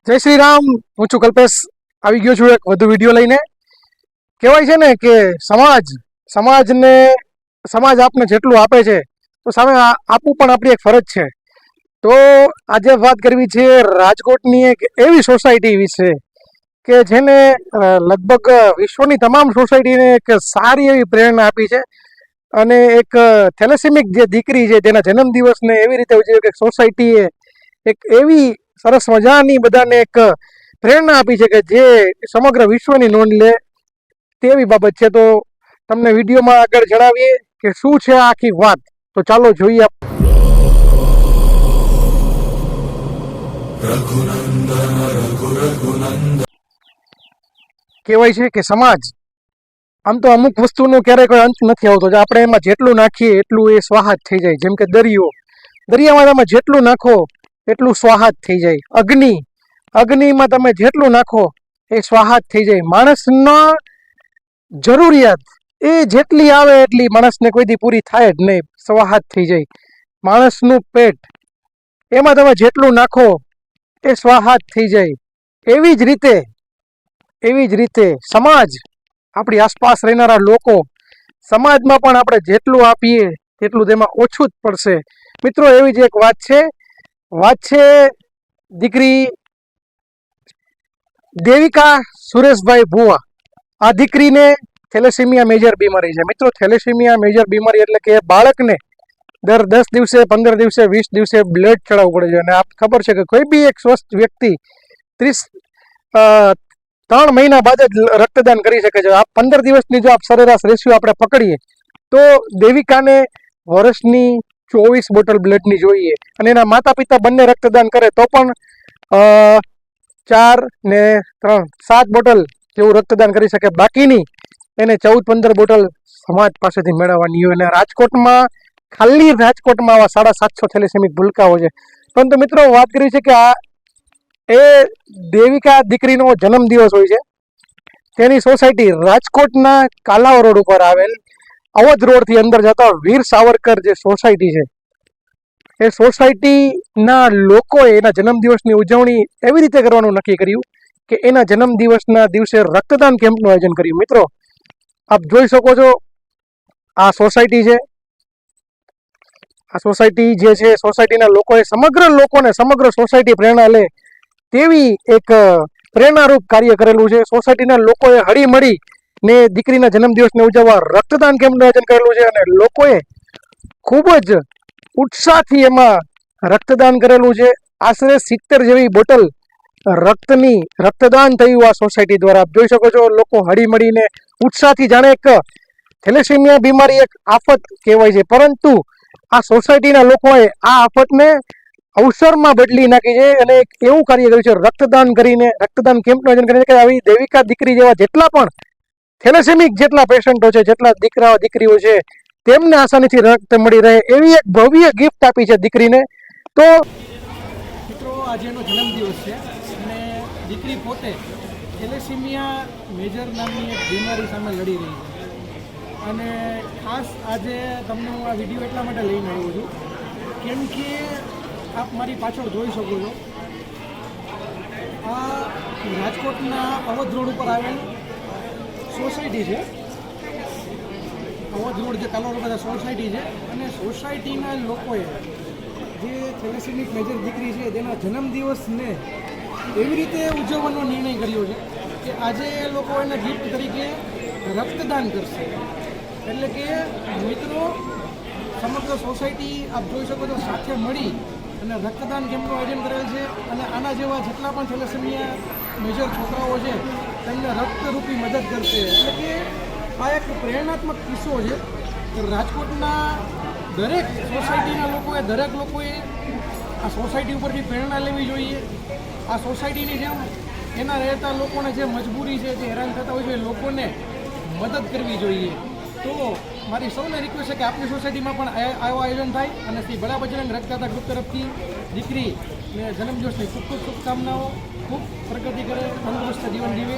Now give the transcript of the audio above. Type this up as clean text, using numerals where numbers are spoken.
જય શ્રી રામ. હું છું કલ્પેશ, આવી ગયો છું એક વધુ વિડીયો લઈને. કહેવાય છે ને કે સમાજ આપને જેટલું આપે છે તો સામે આપવું પણ આપણી એક ફરજ છે. તો આજે વાત કરવી છે રાજકોટની એક એવી સોસાયટી વિશે કે જેને લગભગ વિશ્વની તમામ સોસાયટીને એક સારી એવી પ્રેરણા આપી છે. અને એક થેલેસેમિક જે દીકરી છે તેના જન્મદિવસને એવી રીતે ઉજવ્યો કે સોસાયટીએ એક એવી સરસ મજાની બધાને એક પ્રેરણા આપી છે કે જે સમગ્ર વિશ્વની નોંધ લે તેવી બાબત છે. તો તમને વિડીયોમાં આગળ જણાવીએ કે શું છે આખી વાત. તો ચાલો જોઈએ. કહેવાય છે કે સમાજ આમ તો અમુક વસ્તુનો ક્યારેય કોઈ અંત નથી આવતો. આપણે એમાં જેટલું નાખીએ એટલું એ સ્વાહાત થઈ જાય. જેમ કે દરિયામાં તમે જેટલું નાખો એટલું સ્વાહાત થઈ જાય. અગ્નિમાં તમે જેટલું નાખો એ સ્વાહાત થઈ જાય. માણસના જરૂરિયાત એ જેટલી આવે એટલી માણસને કોઈથી પૂરી થાય જ નહીં, સ્વાહાત થઈ જાય. માણસનું પેટ એમાં તમે જેટલું નાખો એ સ્વાહાત થઈ જાય. એવી જ રીતે સમાજ, આપણી આસપાસ રહેનારા લોકો, સમાજમાં પણ આપણે જેટલું આપીએ તેટલું તેમાં ઓછું જ પડશે. મિત્રો, એવી જ એક વાત છે દીકરી દેવિકા સુરેશભાઈ ભુવા. આ દીકરીને થેલેસેમિયા મેજર બીમારી છે. મિત્રો, થેલેસેમિયા મેજર બીમારી એટલે કે બાળકને દર 10 દિવસે, 15 દિવસે, 20 દિવસે બ્લડ ચડાવવું પડે છે. અને આપ ખબર છે કે કોઈ બી એક સ્વસ્થ વ્યક્તિ 3 મહિના બાદ જ રક્તદાન કરી શકે છે. આ 15 દિવસની જો આપ સરેરાશ રેશિયો આપણે પકડીએ તો દેવિકાને વર્ષની 24 બોટલ બ્લડની જોઈએ. અને એના માતા પિતા બંને રક્તદાન કરે તો પણ 4 ને 3 7 બોટલ જેવું રક્તદાન કરી શકે. બાકીની એને 14-15 બોટલ સમાજ પાસેથી મેળવવાની હોય. અને ખાલી રાજકોટમાં આવા 750 થેલેસેમિક ભૂલકાઓ છે. પરંતુ મિત્રો, વાત કરી છે કે આ એ દેવિકા દીકરીનો જન્મદિવસ હોય છે. તેની સોસાયટી રાજકોટના કાલાવ રોડ ઉપર આવેલ અવધ રોડથી અંદર જતા વીર સાવરકર જે સોસાયટી છે, એ સોસાયટીના લોકોએ એના જન્મદિવસની ઉજવણી એવી રીતે કરવાનું નક્કી કર્યું કે એના જન્મદિવસના દિવસે રક્તદાન કેમ્પનું આયોજન કર્યું. મિત્રો, આપ જોઈ શકો છો આ સોસાયટી છે. આ સોસાયટી જે છે, સોસાયટીના લોકોએ સમગ્ર સોસાયટી પ્રેરણા લે તેવી એક પ્રેરણારૂપ કાર્ય કરેલું છે. સોસાયટીના લોકોએ હળી મળી ને દીકરીના જન્મદિવસને ઉજવવા રક્તદાન કેમ્પનું આયોજન કરેલું છે. અને લોકોએ ખૂબ જ ઉત્સાહથી એમાં રક્તદાન કરેલું છે. આશરે 70 જેવી બોટલ રક્તદાન થયું આ સોસાયટી દ્વારા. આપ જોઈ શકો છો, લોકો હળી મળીને ઉત્સાહથી, જાણે એક થેલેસેમિયા બીમારી એક આફત કહેવાય છે, પરંતુ આ સોસાયટીના લોકોએ આ આફતને અવસરમાં બદલી નાખી છે. અને એક એવું કાર્ય કર્યું છે રક્તદાન કેમ્પનું આયોજન કરીને કે આવી દેવિકા દીકરી જેવા જેટલા પણ થેલેસેમિક જેટલા પેશન્ટો છે, જેટલા દીકરાઓ દીકરીઓ છે, તેમને આસાનીથી રક્ત મળી રહે એવી એક ભવ્ય ગિફ્ટ આપી છે દીકરીને. તો મિત્રો, આજે એનો જન્મદિવસ છે અને દીકરી પોતે થેલેસેમિયા મેજર નામની એક બીમારી સામે લડી રહી છે. અને ખાસ આજે તમને હું આ વિડીયો એટલા માટે લઈને આવ્યો છું કેમ કે આપ મારી પાછળ જોઈ શકો છો, આ રાજકોટના અવધ રોડ ઉપર આવેલ સોસાયટી છે. અવધ રોડ જે કાલોલ ઉપર સોસાયટી છે. અને સોસાયટીના લોકોએ જે થેલેસેમિક મેજર દીકરી છે તેના જન્મદિવસને એવી રીતે ઉજવવાનો નિર્ણય કર્યો છે કે આજે એ લોકો એને ગિફ્ટ તરીકે રક્તદાન કરશે. એટલે કે મિત્રો, સમગ્ર સોસાયટી આપ જોઈ શકો છો સાથે મળી અને રક્તદાન કેમ્પનું આયોજન કરેલ છે. અને આના જેવા જેટલા પણ થેલેસેમિયા મેજર છોકરાઓ છે તેમને રક્તરૂપી મદદ કરશે. એટલે કે આ એક પ્રેરણાત્મક કિસ્સો છે. રાજકોટના દરેક લોકોએ આ સોસાયટી ઉપરથી પ્રેરણા લેવી જોઈએ. આ સોસાયટીની જેમ એના રહેતા લોકોને જે મજબૂરી છે, જે હેરાન થતા હોય છે, એ લોકોને મદદ કરવી જોઈએ. તો મારી સૌને રિક્વેસ્ટ છે કે આપણી સોસાયટીમાં પણ આવું આયોજન થાય અને શ્રી ભલા બજરંગ રક્તદાતા ગ્રુપ તરફથી દીકરીને જન્મદિવસની ખૂબ શુભકામનાઓ. ખૂબ પ્રગતિ કરે, તંદુરસ્ત જીવન જીવે.